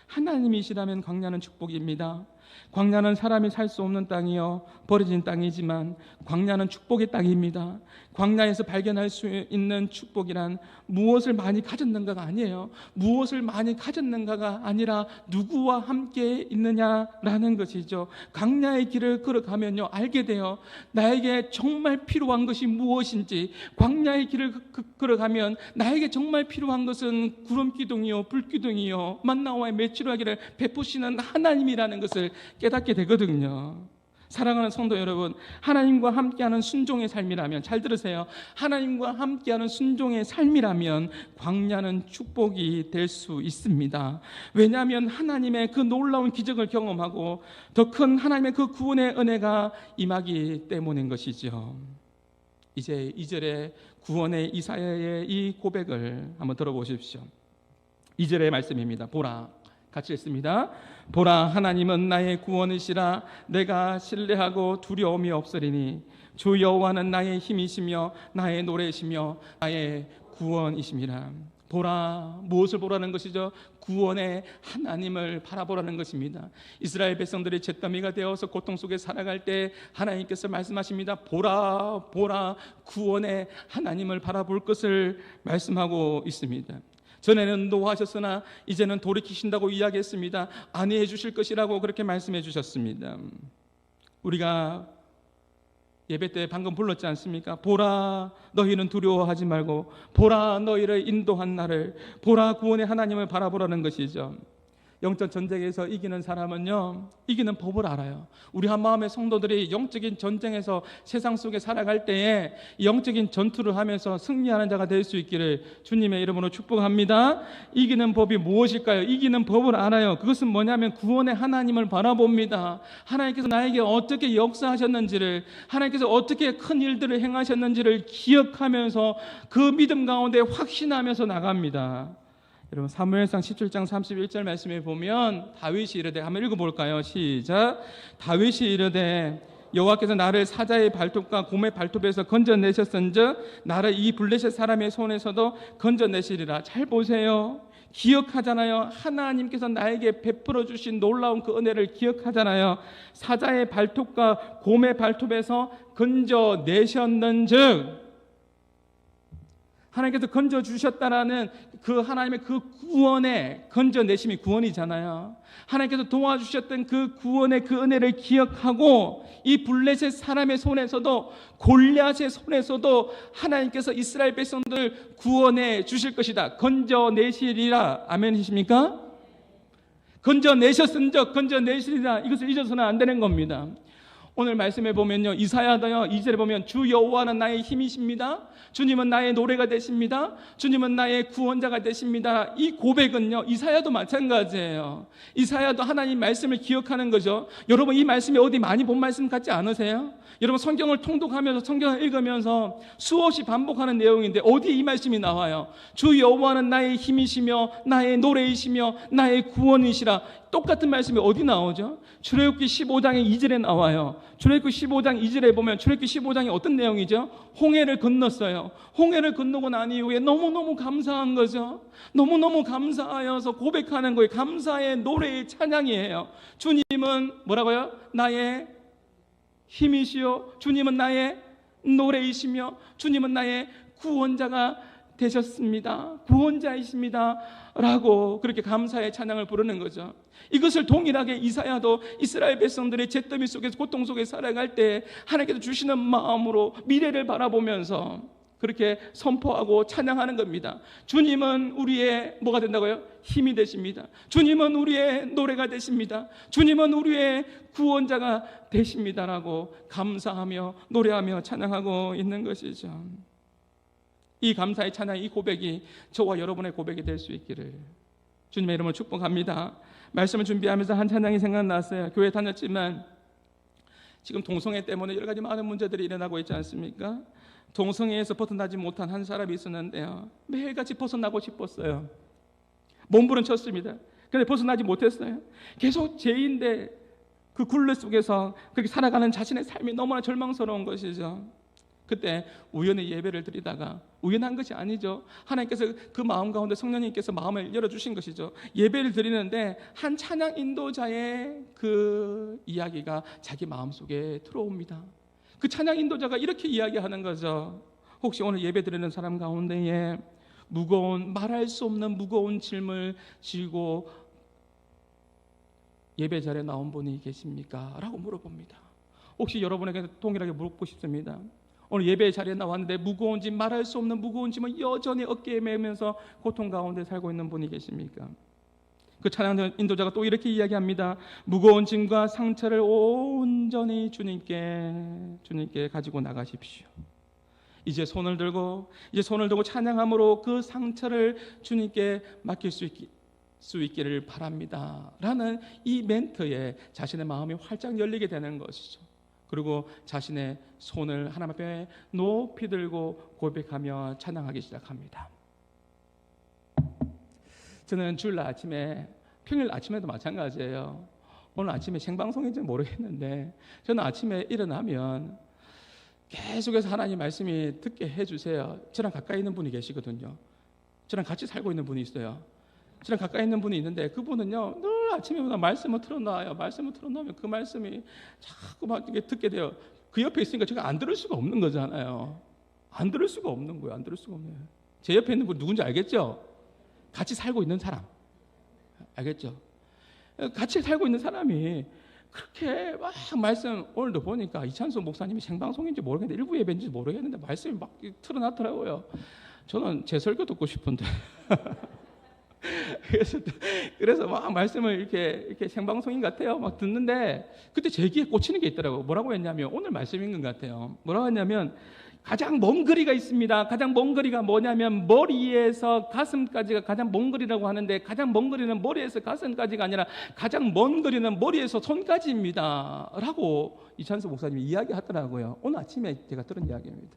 하나님이시라면 광야는 축복입니다. 광야는 사람이 살 수 없는 땅이요 버려진 땅이지만 광야는 축복의 땅입니다. 광야에서 발견할 수 있는 축복이란 무엇을 많이 가졌는가가 아니에요. 무엇을 많이 가졌는가가 아니라 누구와 함께 있느냐라는 것이죠. 광야의 길을 걸어가면요 알게 돼요. 나에게 정말 필요한 것이 무엇인지. 광야의 길을 걸어가면 나에게 정말 필요한 것은 구름기둥이요 불기둥이요 만나와 메추라기를 베푸시는 하나님이라는 것을 깨닫게 되거든요. 사랑하는 성도 여러분, 하나님과 함께하는 순종의 삶이라면, 잘 들으세요, 하나님과 함께하는 순종의 삶이라면 광야는 축복이 될 수 있습니다. 왜냐하면 하나님의 그 놀라운 기적을 경험하고 더 큰 하나님의 그 구원의 은혜가 임하기 때문인 것이죠. 이제 2절의 구원의 이사야의 이 고백을 한번 들어보십시오. 2절의 말씀입니다. 보라, 같이 읽습니다. 보라, 하나님은 나의 구원이시라. 내가 신뢰하고 두려움이 없으리니 주 여호와는 나의 힘이시며 나의 노래이시며 나의 구원이심이라. 보라, 무엇을 보라는 것이죠? 구원의 하나님을 바라보라는 것입니다. 이스라엘 백성들이 잿더미가 되어서 고통 속에 살아갈 때 하나님께서 말씀하십니다. 보라, 보라, 구원의 하나님을 바라볼 것을 말씀하고 있습니다. 전에는 노하셨으나 이제는 돌이키신다고 이야기했습니다. 안위해 주실 것이라고 그렇게 말씀해 주셨습니다. 우리가 예배 때 방금 불렀지 않습니까? 보라, 너희는 두려워하지 말고 보라, 너희를 인도한 나를. 보라, 구원의 하나님을 바라보라는 것이죠. 영적 전쟁에서 이기는 사람은요 이기는 법을 알아요. 우리 한마음의 성도들이 영적인 전쟁에서 세상 속에 살아갈 때에 영적인 전투를 하면서 승리하는 자가 될 수 있기를 주님의 이름으로 축복합니다. 이기는 법이 무엇일까요? 이기는 법을 알아요. 그것은 뭐냐면 구원의 하나님을 바라봅니다. 하나님께서 나에게 어떻게 역사하셨는지를, 하나님께서 어떻게 큰 일들을 행하셨는지를 기억하면서 그 믿음 가운데 확신하면서 나갑니다. 여러분 사무엘상 17장 31절 말씀에 보면 다윗이 이르되, 한번 읽어볼까요? 시작. 다윗이 이르되 여호와께서 나를 사자의 발톱과 곰의 발톱에서 건져내셨은즉 나를 이 블레셋 사람의 손에서도 건져내시리라. 잘 보세요. 기억하잖아요. 하나님께서 나에게 베풀어 주신 놀라운 그 은혜를 기억하잖아요. 사자의 발톱과 곰의 발톱에서 건져내셨는즉, 하나님께서 건져주셨다라는 그 하나님의 그 구원의 건져내심이 구원이잖아요. 하나님께서 도와주셨던 그 구원의 그 은혜를 기억하고 이 블레셋 사람의 손에서도 골리앗의 손에서도 하나님께서 이스라엘 백성들을 구원해 주실 것이다. 건져내시리라. 아멘이십니까? 건져내셨은즉 건져내시리라. 이것을 잊어서는 안 되는 겁니다. 오늘 말씀에 보면요, 이사야도요 2절에 보면 주 여호와는 나의 힘이십니다. 주님은 나의 노래가 되십니다. 주님은 나의 구원자가 되십니다. 이 고백은요 이사야도 마찬가지예요. 이사야도 하나님 말씀을 기억하는 거죠. 여러분 이 말씀이 어디 많이 본 말씀 같지 않으세요? 여러분 성경을 통독하면서 성경을 읽으면서 수없이 반복하는 내용인데 어디 이 말씀이 나와요? 주 여호와는 나의 힘이시며 나의 노래이시며 나의 구원이시라. 똑같은 말씀이 어디 나오죠? 출애굽기 15장의 2절에 나와요. 출애굽기 15장 2절에 보면 출애굽기 15장이 어떤 내용이죠? 홍해를 건넜어요. 홍해를 건너고 난 이후에 너무너무 감사한 거죠. 너무너무 감사하여서 고백하는 거예요. 감사의 노래의 찬양이에요. 주님은 뭐라고요? 나의 힘이시요, 주님은 나의 노래이시며 주님은 나의 구원자가 되셨습니다. 구원자이십니다. 라고 그렇게 감사의 찬양을 부르는 거죠. 이것을 동일하게 이사야도 이스라엘 백성들의 잿더미 속에서 고통 속에 살아갈 때 하나님께서 주시는 마음으로 미래를 바라보면서 그렇게 선포하고 찬양하는 겁니다. 주님은 우리의 뭐가 된다고요? 힘이 되십니다. 주님은 우리의 노래가 되십니다. 주님은 우리의 구원자가 되십니다라고 감사하며 노래하며 찬양하고 있는 것이죠. 이 감사의 찬양, 이 고백이 저와 여러분의 고백이 될 수 있기를 주님의 이름으로 축복합니다. 말씀을 준비하면서 한 찬양이 생각났어요. 교회 다녔지만 지금 동성애 때문에 여러 가지 많은 문제들이 일어나고 있지 않습니까? 동성애에서 벗어나지 못한 한 사람이 있었는데요, 매일같이 벗어나고 싶었어요. 몸부림쳤습니다. 그런데 벗어나지 못했어요. 계속 죄인데 그 굴레 속에서 그렇게 살아가는 자신의 삶이 너무나 절망스러운 것이죠. 그때 우연히 예배를 드리다가, 우연한 것이 아니죠, 하나님께서 그 마음 가운데 성령님께서 마음을 열어주신 것이죠. 예배를 드리는데 한 찬양 인도자의 그 이야기가 자기 마음속에 들어옵니다. 그 찬양 인도자가 이렇게 이야기하는 거죠. 혹시 오늘 예배 드리는 사람 가운데에 무거운, 말할 수 없는 무거운 짐을 지고 예배 자리에 나온 분이 계십니까? 라고 물어봅니다. 혹시 여러분에게 동일하게 묻고 싶습니다. 오늘 예배 자리에 나왔는데 무거운 짐, 말할 수 없는 무거운 짐을 여전히 어깨에 메면서 고통 가운데 살고 있는 분이 계십니까? 그 찬양 인도자가 또 이렇게 이야기합니다. 무거운 짐과 상처를 온전히 주님께 가지고 나가십시오. 이제 손을 들고 찬양함으로 그 상처를 주님께 맡길 수 있기를 바랍니다. 라는 이 멘트에 자신의 마음이 활짝 열리게 되는 것이죠. 그리고 자신의 손을 하나님 앞에 높이 들고 고백하며 찬양하기 시작합니다. 저는 주일 아침에, 평일 아침에도 마찬가지예요. 오늘 아침에 생방송인지 모르겠는데 저는 아침에 일어나면 계속해서 하나님 말씀이 듣게 해주세요. 저랑 가까이 있는 분이 계시거든요. 저랑 같이 살고 있는 분이 있어요. 저랑 가까이 있는 분이 있는데 그분은요, 늘 아침에마다 말씀을 틀어놔요. 말씀을 틀어놓으면 그 말씀이 자꾸 막 듣게 돼요. 그 옆에 있으니까 제가 안 들을 수가 없는 거잖아요. 안 들을 수가 없는 거예요. 안 들을 수가 없네요. 제 옆에 있는 분 누군지 알겠죠? 같이 살고 있는 사람. 알겠죠? 같이 살고 있는 사람이 그렇게 막 말씀, 오늘도 보니까 이찬수 목사님이 생방송인지 모르겠는데 일부 예배인지 모르겠는데 말씀이 막 틀어놨더라고요. 저는 제 설교 듣고 싶은데 그래서 막 말씀을 이렇게 생방송인 같아요. 막 듣는데 그때 제 귀에 꽂히는 게 있더라고요. 뭐라고 했냐면, 오늘 말씀인 것 같아요. 뭐라고 했냐면, 가장 먼 거리가 있습니다. 가장 먼 거리가 뭐냐면 머리에서 가슴까지가 가장 먼 거리라고 하는데, 가장 먼 거리는 머리에서 가슴까지가 아니라 가장 먼 거리는 머리에서 손까지입니다. 라고 이찬수 목사님이 이야기하더라고요. 오늘 아침에 제가 들은 이야기입니다.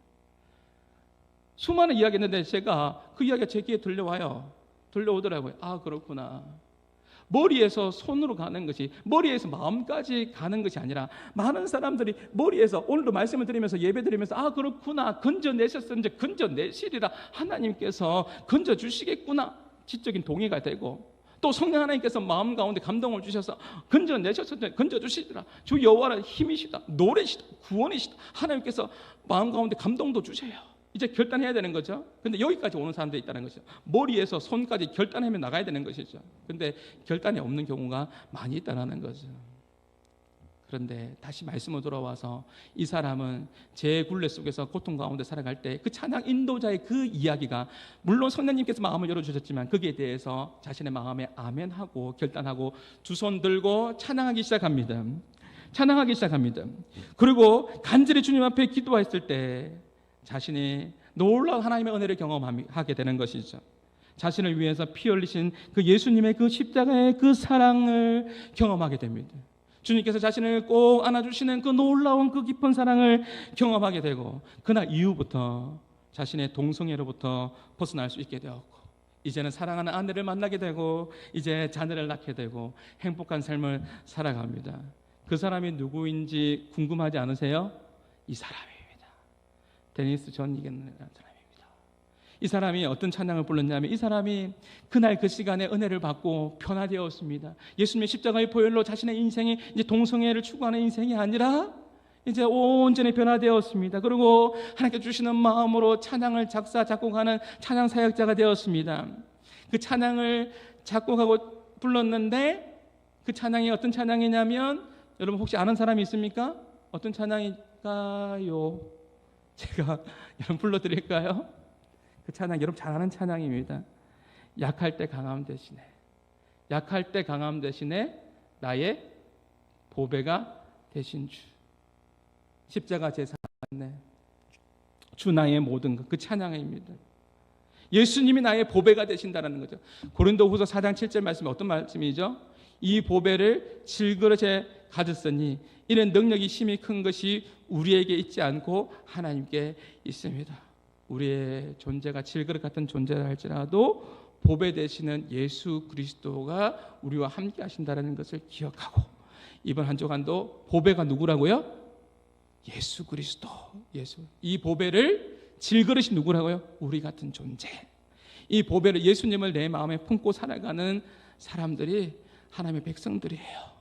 수많은 이야기했는데 제가 그 이야기가 제 귀에 들려오더라고요. 아, 그렇구나. 머리에서 손으로 가는 것이, 머리에서 마음까지 가는 것이 아니라, 많은 사람들이 머리에서, 오늘도 말씀을 드리면서 예배 드리면서 아, 그렇구나, 건져내셨는지 건져내시리라, 하나님께서 건져주시겠구나, 지적인 동의가 되고, 또 성령 하나님께서 마음 가운데 감동을 주셔서 건져내셨는지 건져주시리라, 주 여호와는 힘이시다, 노래시다, 구원이시다, 하나님께서 마음 가운데 감동도 주세요. 이제 결단해야 되는 거죠. 근데 여기까지 오는 사람들이 있다는 거죠. 머리에서 손까지 결단하면 나가야 되는 것이죠. 근데 결단이 없는 경우가 많이 있다는 거죠. 그런데 다시 말씀으로 돌아와서 이 사람은 제 굴레 속에서 고통 가운데 살아갈 때 그 찬양 인도자의 그 이야기가, 물론 성령님께서 마음을 열어주셨지만 거기에 대해서 자신의 마음에 아멘하고 결단하고 두 손 들고 찬양하기 시작합니다. 그리고 간절히 주님 앞에 기도했을 때 자신이 놀라운 하나님의 은혜를 경험하게 되는 것이죠. 자신을 위해서 피 흘리신 그 예수님의 그 십자가의 그 사랑을 경험하게 됩니다. 주님께서 자신을 꼭 안아주시는 그 놀라운 그 깊은 사랑을 경험하게 되고, 그날 이후부터 자신의 동성애로부터 벗어날 수 있게 되었고, 이제는 사랑하는 아내를 만나게 되고, 이제 자녀를 낳게 되고, 행복한 삶을 살아갑니다. 그 사람이 누구인지 궁금하지 않으세요? 이 사람입니다. 데니스 존이라는 사람입니다. 이 사람이 어떤 찬양을 불렀냐면, 이 사람이 그날 그 시간에 은혜를 받고 변화되었습니다. 예수님의 십자가의 보혈로 자신의 인생이 이제 동성애를 추구하는 인생이 아니라 이제 온전히 변화되었습니다. 그리고 하나님께 주시는 마음으로 찬양을 작곡하는 찬양 사역자가 되었습니다. 그 찬양을 작곡하고 불렀는데 그 찬양이 어떤 찬양이냐면, 여러분 혹시 아는 사람이 있습니까? 어떤 찬양일까요? 제가 여러분 불러드릴까요? 그 찬양 여러분 잘 아는 찬양입니다. 약할 때 강함 대신에, 약할 때 강함 대신에 나의 보배가 되신 주, 십자가 제사 주 나의 모든 것, 그 찬양입니다. 예수님이 나의 보배가 되신다는 거죠. 고린도후서 4장 7절 말씀이 어떤 말씀이죠? 이 보배를 질그릇에 가졌으니 이는 능력이 힘이 큰 것이 우리에게 있지 않고 하나님께 있습니다. 우리의 존재가 질그릇 같은 존재라 할지라도 보배 되시는 예수 그리스도가 우리와 함께 하신다는 것을 기억하고, 이번 한 주간도 보배가 누구라고요? 예수 그리스도. 예수. 이 보배를 질그릇이 누구라고요? 우리 같은 존재. 이 보배를, 예수님을 내 마음에 품고 살아가는 사람들이 하나님의 백성들이에요.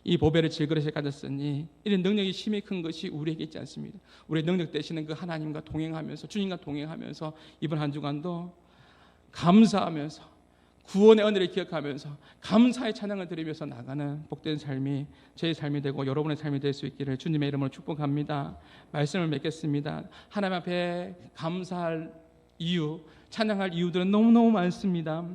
이 보배를 질그릇에 가졌으니 이런 능력이 힘이 큰 것이 우리에게 있지 않습니다. 우리의 능력 되시는 그 하나님과 동행하면서, 주님과 동행하면서 이번 한 주간도 감사하면서, 구원의 은혜를 기억하면서 감사의 찬양을 드리면서 나가는 복된 삶이 제 삶이 되고 여러분의 삶이 될 수 있기를 주님의 이름으로 축복합니다. 말씀을 맺겠습니다. 하나님 앞에 감사할 이유, 찬양할 이유들은 너무너무 많습니다.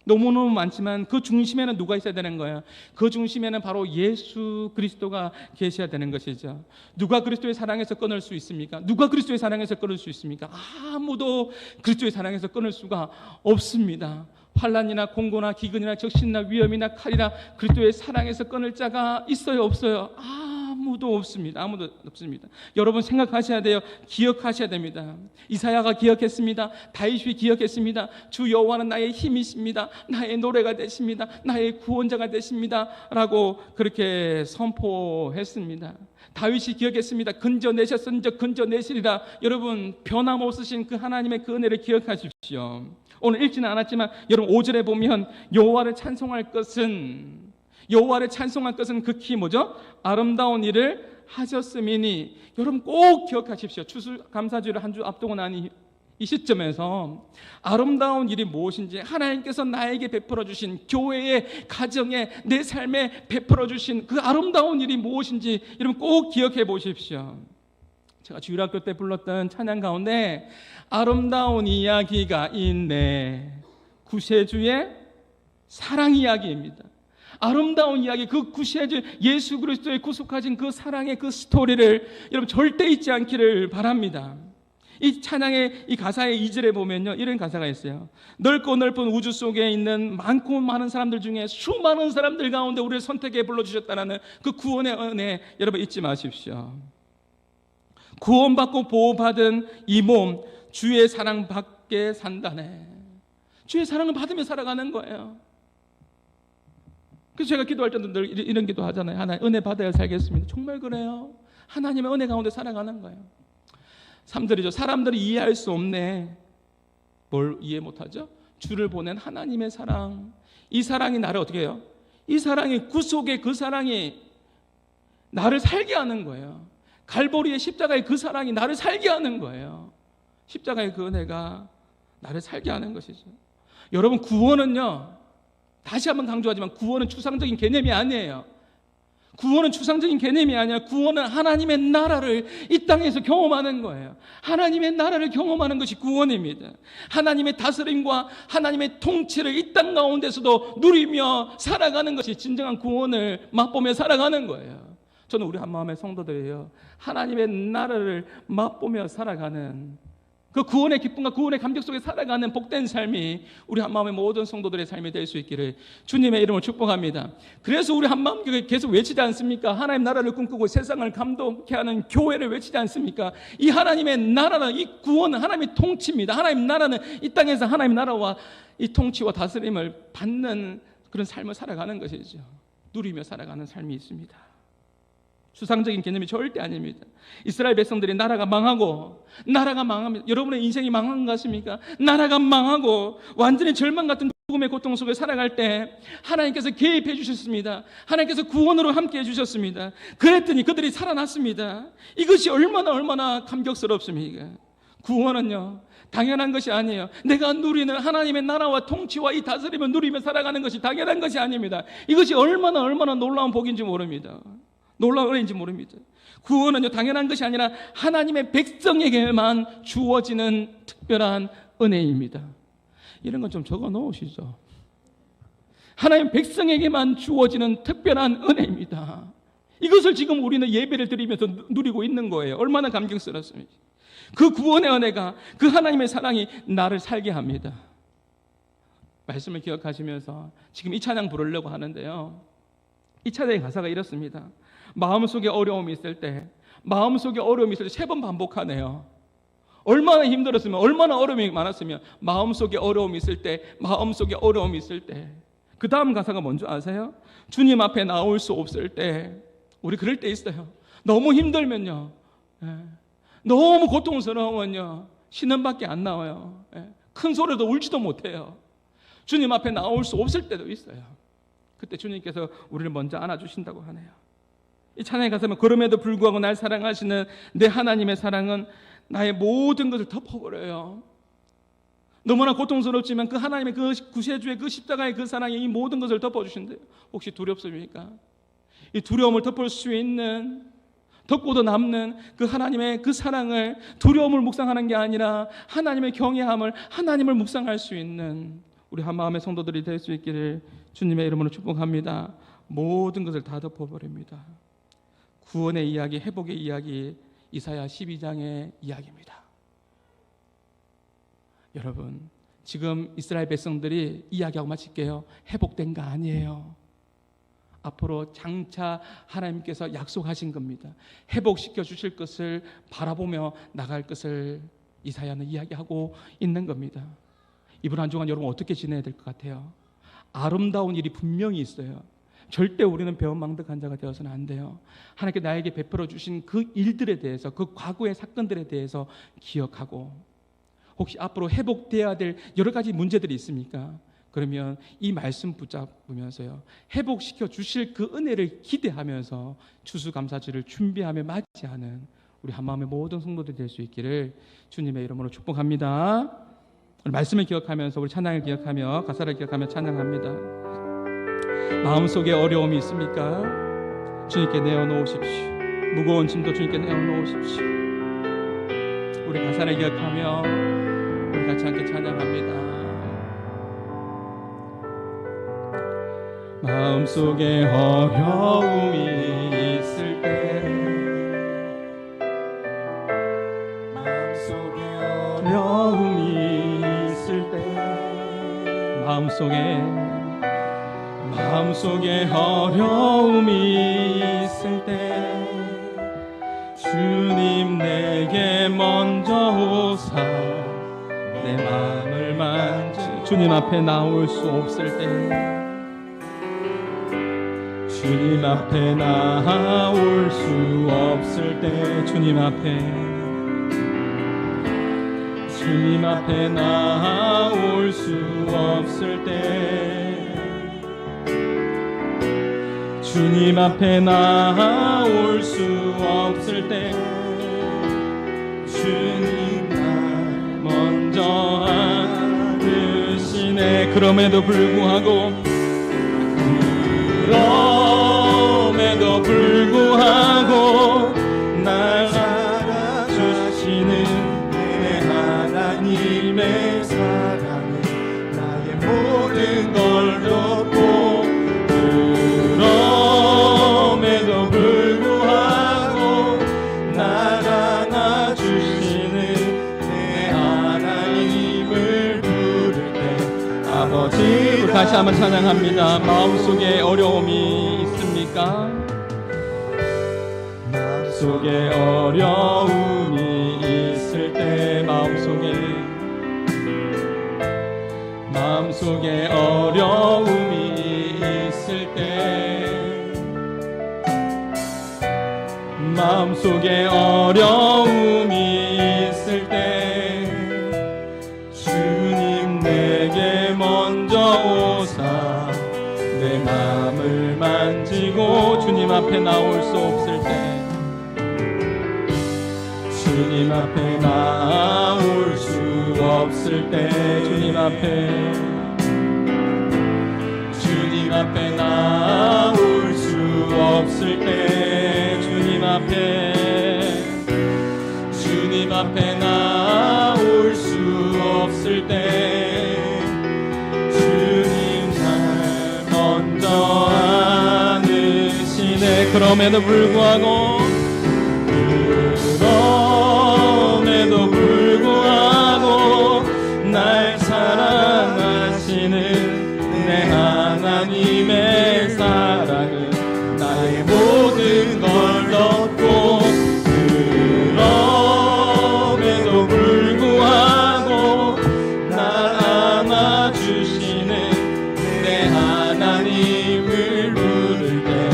너무너무 많지만 그 중심에는 누가 있어야 되는 거예요? 그 중심에는 바로 예수 그리스도가 계셔야 되는 것이죠. 누가 그리스도의 사랑에서 끊을 수 있습니까? 누가 그리스도의 사랑에서 끊을 수 있습니까? 아무도 그리스도의 사랑에서 끊을 수가 없습니다. 환난이나 공고나 기근이나 적신이나 위험이나 칼이나 그리스도의 사랑에서 끊을 자가 있어요, 없어요? 아무도 없습니다. 아무도 없습니다. 여러분 생각하셔야 돼요. 기억하셔야 됩니다. 이사야가 기억했습니다. 다윗이 기억했습니다. 주 여호와는 나의 힘이십니다. 나의 노래가 되십니다. 나의 구원자가 되십니다. 라고 그렇게 선포했습니다. 다윗이 기억했습니다. 근저내셨은즉 근저내시리라. 여러분 변함없으신 그 하나님의 그 은혜를 기억하십시오. 오늘 읽지는 않았지만 여러분 5절에 보면 여호와를 찬송할 것은 극히 뭐죠? 아름다운 일을 하셨음이니. 여러분 꼭 기억하십시오. 추수감사주를 한 주 앞두고 난 이 시점에서 아름다운 일이 무엇인지, 하나님께서 나에게 베풀어 주신, 교회에, 가정에, 내 삶에 베풀어 주신 그 아름다운 일이 무엇인지 여러분 꼭 기억해 보십시오. 제가 주일학교 때 불렀던 찬양 가운데 아름다운 이야기가 있네, 구세주의 사랑 이야기입니다. 아름다운 이야기, 그 구세주 예수 그리스도의 구속하신 그 사랑의 그 스토리를 여러분 절대 잊지 않기를 바랍니다. 이 찬양의 이 가사의 2절에 보면요, 이런 가사가 있어요. 넓고 넓은 우주 속에 있는 많고 많은 사람들 중에 수많은 사람들 가운데 우리를 선택해 불러주셨다는 그 구원의 은혜 여러분 잊지 마십시오. 구원받고 보호받은 이 몸, 주의 사랑 받게 산다네. 주의 사랑을 받으며 살아가는 거예요. 그래서 제가 기도할 때도 늘 이런 기도 하잖아요. 하나님 은혜 받아야 살겠습니다. 정말 그래요. 하나님의 은혜 가운데 살아가는 거예요. 3절이죠. 사람들이 이해할 수 없네. 뭘 이해 못하죠? 주를 보낸 하나님의 사랑. 이 사랑이 나를 어떻게 해요? 이 사랑이, 구속의 그 사랑이 나를 살게 하는 거예요. 갈보리의 십자가의 그 사랑이 나를 살게 하는 거예요. 십자가의 그 은혜가 나를 살게 하는 것이죠. 여러분 구원은요, 다시 한번 강조하지만 구원은 추상적인 개념이 아니에요. 구원은 추상적인 개념이 아니라 구원은 하나님의 나라를 이 땅에서 경험하는 거예요. 하나님의 나라를 경험하는 것이 구원입니다. 하나님의 다스림과 하나님의 통치를 이 땅 가운데서도 누리며 살아가는 것이 진정한 구원을 맛보며 살아가는 거예요. 저는 우리 한마음의 성도들이에요. 하나님의 나라를 맛보며 살아가는 그 구원의 기쁨과 구원의 감격 속에 살아가는 복된 삶이 우리 한마음의 모든 성도들의 삶이 될 수 있기를 주님의 이름으로 축복합니다. 그래서 우리 한마음교회 계속 외치지 않습니까? 하나님 나라를 꿈꾸고 세상을 감동케 하는 교회를 외치지 않습니까? 이 하나님의 나라는, 이 구원은 하나님의 통치입니다. 하나님 나라는 이 땅에서 하나님 나라와 이 통치와 다스림을 받는 그런 삶을 살아가는 것이죠. 누리며 살아가는 삶이 있습니다. 추상적인 개념이 절대 아닙니다. 이스라엘 백성들이 나라가 망합니다. 여러분의 인생이 망한 것 같습니까? 나라가 망하고 완전히 절망 같은 죽음의 고통 속에 살아갈 때 하나님께서 개입해 주셨습니다. 하나님께서 구원으로 함께 해주셨습니다. 그랬더니 그들이 살아났습니다. 이것이 얼마나 감격스럽습니까? 구원은요, 당연한 것이 아니에요. 내가 누리는 하나님의 나라와 통치와 이 다스림을 누리며 살아가는 것이 당연한 것이 아닙니다. 이것이 얼마나 놀라운 복인지 모릅니다. 놀라운 은혜인지 모릅니다. 구원은요, 당연한 것이 아니라 하나님의 백성에게만 주어지는 특별한 은혜입니다. 이런 건 좀 적어 놓으시죠. 하나님 백성에게만 주어지는 특별한 은혜입니다. 이것을 지금 우리는 예배를 드리면서 누리고 있는 거예요. 얼마나 감격스럽습니까? 그 구원의 은혜가, 그 하나님의 사랑이 나를 살게 합니다. 말씀을 기억하시면서 지금 이 찬양 부르려고 하는데요, 이 찬양의 가사가 이렇습니다. 마음속에 어려움이 있을 때 3번 반복하네요. 얼마나 힘들었으면, 얼마나 어려움이 많았으면, 마음속에 어려움이 있을 때, 그 다음 가사가 뭔지 아세요? 주님 앞에 나올 수 없을 때. 우리 그럴 때 있어요. 너무 힘들면요, 너무 고통스러우면요, 신음밖에 안 나와요. 큰 소리도 울지도 못해요. 주님 앞에 나올 수 없을 때도 있어요. 그때 주님께서 우리를 먼저 안아주신다고 하네요. 이 찬양에 가서는 그럼에도 불구하고 날 사랑하시는 내 하나님의 사랑은 나의 모든 것을 덮어버려요. 너무나 고통스럽지만 그 하나님의 그 구세주의 그 십자가의 그 사랑이 이 모든 것을 덮어주신대요. 혹시 두렵습니까? 이 두려움을 덮을 수 있는, 덮고도 남는 그 하나님의 그 사랑을, 두려움을 묵상하는 게 아니라 하나님의 경외함을, 하나님을 묵상할 수 있는 우리 한마음의 성도들이 될 수 있기를 주님의 이름으로 축복합니다. 모든 것을 다 덮어버립니다. 구원의 이야기, 회복의 이야기, 이사야 12장의 이야기입니다. 여러분, 지금 이스라엘 백성들이 이야기하고 마칠게요. 회복된 거 아니에요. 앞으로 장차 하나님께서 약속하신 겁니다. 회복시켜 주실 것을 바라보며 나갈 것을 이사야는 이야기하고 있는 겁니다. 이번 한 주간 여러분 어떻게 지내야 될 것 같아요? 아름다운 일이 분명히 있어요. 절대 우리는 배은망덕한 자가 되어서는 안 돼요. 하나님께 나에게 베풀어 주신 그 일들에 대해서, 그 과거의 사건들에 대해서 기억하고, 혹시 앞으로 회복돼야 될 여러 가지 문제들이 있습니까? 그러면 이 말씀 붙잡으면서요, 회복시켜 주실 그 은혜를 기대하면서 추수감사절을 준비하며 맞이하는 우리 한마음의 모든 성도들이 될 수 있기를 주님의 이름으로 축복합니다. 말씀을 기억하면서 우리 찬양을 기억하며 가사를 기억하며 찬양합니다. 마음속에 어려움이 있습니까? 주님께 내어놓으십시오. 무거운 짐도 주님께 내어놓으십시오. 우리 가사를 기억하며 우리 같이 함께 찬양합니다. 마음속에 어려움이 있을 때, 마음속에 어려움이 있을 때, 마음속에 어려움이 있을 때 주님 내게 먼저 오사 내 마음을 만져. 주님 앞에 나올 수 없을 때, 주님 앞에 나올 수 없을 때, 주님 앞에 나올 수 없을 때, 주님 앞에 나올 수 없을 때, 주님 날 먼저 안으시네. 그럼에도 불구하고 날 알아주시는 내 하나님의 사랑은 나의 모든 걸 덮고, 그럼에도 불구하고 날 안아주시는 내 하나님을 부를 때 아버지. 다시 한번 찬양합니다. 마음속에 어려움이 있습니까? 마음속에 어려움이 있을 때, 마음속에 어려움이 있을 때, 마음속에 어려움이 있을 때 주님 내게 먼저 마음을 만지고 주님 앞에 나올 수 없을 때, 주님 앞에 나올 수 없을 때, 주님 앞에 나올 수 없을 때, 주님 앞에 나올 수 없을 때, 주님 날 먼저 안으시네. 그럼에도 불구하고 날 사랑하시는 내 하나님의 사랑은 나의 모든 걸 덮고, 그럼에도 불구하고 날 안아주시는 내 하나님을 부를 때,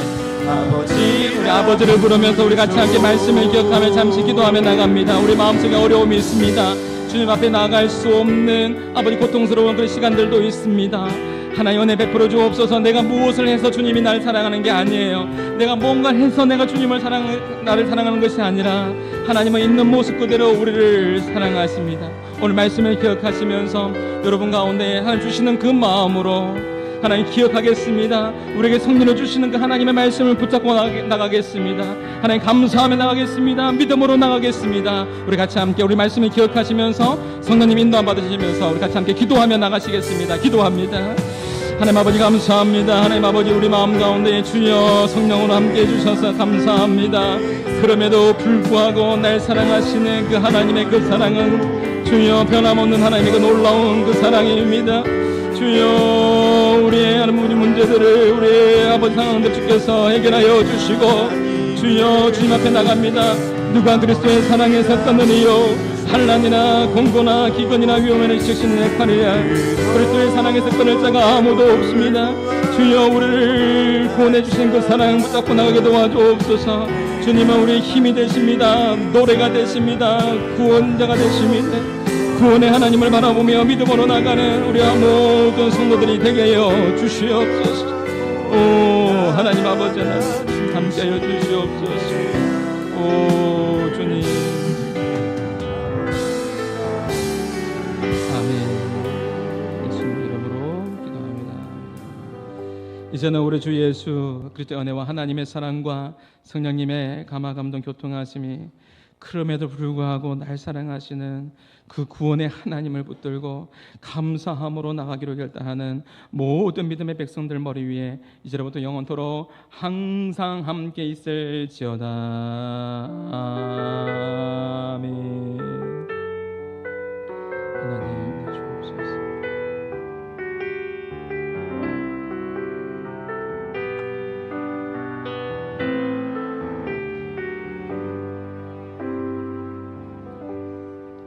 우리 아버지를 부르면서 우리 같이 함께 말씀을 기억하며 잠시 기도하며 나갑니다. 우리 마음속에 어려움이 있습니다. 주님 앞에 나아갈 수 없는 아버지 고통스러운 그런 시간들도 있습니다. 하나님 은혜 베풀어 주옵소서. 내가 무엇을 해서 주님이 나를 사랑하는 게 아니에요. 내가 뭔가를 해서 내가 나를 사랑하는 것이 아니라 하나님은 있는 모습 그대로 우리를 사랑하십니다. 오늘 말씀을 기억하시면서 여러분 가운데 하나님 주시는 그 마음으로 하나님 기억하겠습니다. 우리에게 성령을 주시는 그 하나님의 말씀을 붙잡고 나가겠습니다. 하나님 감사하며 나가겠습니다. 믿음으로 나가겠습니다. 우리 같이 함께 우리 말씀을 기억하시면서 성령님 인도함 받으시면서 우리 같이 함께 기도하며 나가시겠습니다. 기도합니다. 하나님 아버지 감사합니다. 하나님 아버지 우리 마음 가운데 주여 성령으로 함께 해주셔서 감사합니다. 그럼에도 불구하고 날 사랑하시는 그 하나님의 그 사랑은 주여 변함없는 하나님의 그 놀라운 그 사랑입니다. 주여 우리의 하나님 문제들을 우리의 아버지 상황들 주께서 해결하여 주시고, 주여 주님 앞에 나갑니다. 누가 그리스도의 사랑에 섰었느니요, 환난이나 공고나 기근이나 위험에는 지키시는 팔이야. 그리스도의 사랑에서 끊을 자가 아무도 없습니다. 주여 우리를 구원해 주신 그 사랑 붙잡고 나가게 도와주옵소서. 주님은 우리의 힘이 되십니다. 노래가 되십니다. 구원자가 되십니다. 구원의 하나님을 바라보며 믿음으로 나가는 우리와 모든 성도들이 되게 하여 주시옵소서. 오 하나님 아버지 하나님 함께하여 주시옵소서. 오 주님 아멘. 예수님 이름으로 기도합니다. 이제는 우리 주 예수 그리스도의 은혜와 하나님의 사랑과 성령님의 감화 감동 교통하심이 그럼에도 불구하고 날 사랑하시는 그 구원의 하나님을 붙들고 감사함으로 나가기로 결단하는 모든 믿음의 백성들 머리 위에 이제로부터 영원토록 항상 함께 있을지어다. 아멘.